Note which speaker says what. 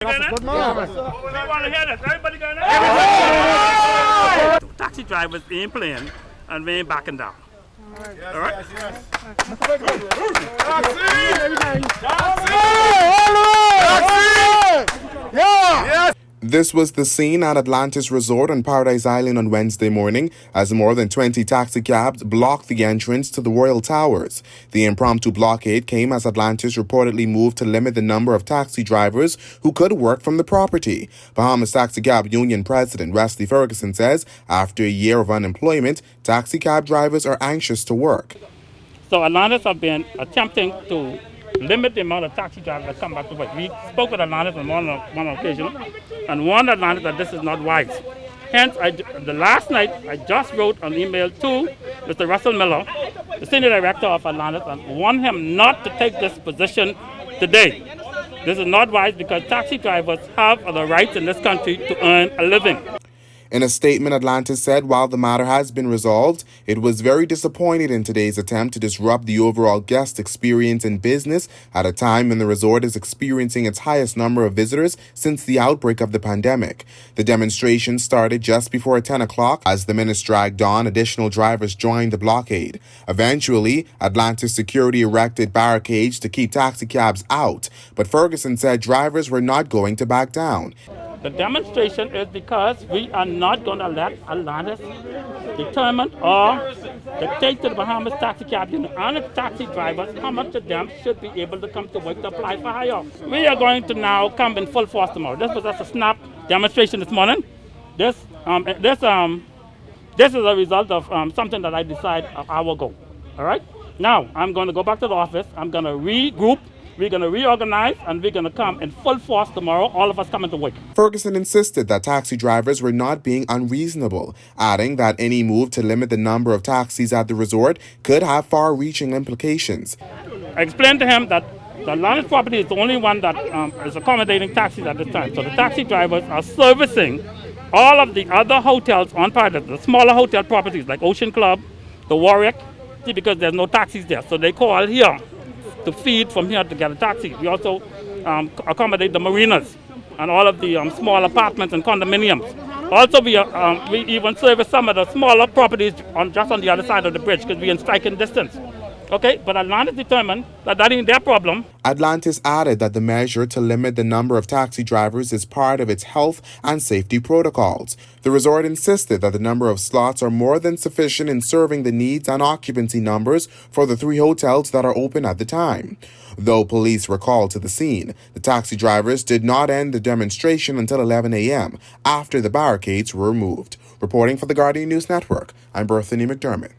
Speaker 1: Good morning. We want to hear this. Everybody going to Taxi drivers ain't playing and we ain't backing down. All right?
Speaker 2: This was the scene at Atlantis Resort on Paradise Island on Wednesday morning as more than 20 taxicabs blocked the entrance to the Royal Towers. The impromptu blockade came as Atlantis reportedly moved to limit the number of taxi drivers who could work from the property. Bahamas Taxicab Union President Wesley Ferguson says after a year of unemployment, taxicab drivers are anxious to work.
Speaker 1: So Atlantis have been attempting to limit the amount of taxi drivers that come back to work. We spoke with Atlantis on one occasion and warned Atlantis that this is not wise. Hence, the last night, I just wrote an email to Mr. Russell Miller, the Senior Director of Atlantis, and warned him not to take this position today. This is not wise because taxi drivers have the rights in this country to earn a living.
Speaker 2: In a statement, Atlantis said while the matter has been resolved, it was very disappointed in today's attempt to disrupt the overall guest experience in business at a time when the resort is experiencing its highest number of visitors since the outbreak of the pandemic. The demonstration started just before 10 o'clock. As the minutes dragged on, additional drivers joined the blockade. Eventually, Atlantis security erected barricades to keep taxicabs out, but Ferguson said drivers were not going to back down.
Speaker 1: The demonstration is because we are not going to let Atlantis determine or dictate to the Bahamas Taxicab Union and its taxi drivers how much of them should be able to come to work to apply for hire. We are going to now come in full force tomorrow. This was just a snap demonstration this morning. This is a result of something that I decided an hour ago. All right? Now, I'm going to go back to the office. I'm going to regroup. We're going to reorganize, and we're going to come in full force tomorrow, all of us coming to work.
Speaker 2: Ferguson insisted that taxi drivers were not being unreasonable, adding that any move to limit the number of taxis at the resort could have far-reaching implications.
Speaker 1: I explained to him that the Atlantis property is the only one that is accommodating taxis at this time. So the taxi drivers are servicing all of the other hotels on Paradise, the smaller hotel properties like Ocean Club, the Warwick, because there's no taxis there. So they call here to feed from here to get a taxi. We also accommodate the marinas and all of the small apartments and condominiums. Also, we even service some of the smaller properties just on the other side of the bridge because we're in striking distance. Okay, but Atlantis determined that ain't their problem.
Speaker 2: Atlantis added that the measure to limit the number of taxi drivers is part of its health and safety protocols. The resort insisted that the number of slots are more than sufficient in serving the needs and occupancy numbers for the 3 hotels that are open at the time. Though police were called to the scene, the taxi drivers did not end the demonstration until 11 a.m. after the barricades were removed. Reporting for the Guardian News Network, I'm Berthany McDermott.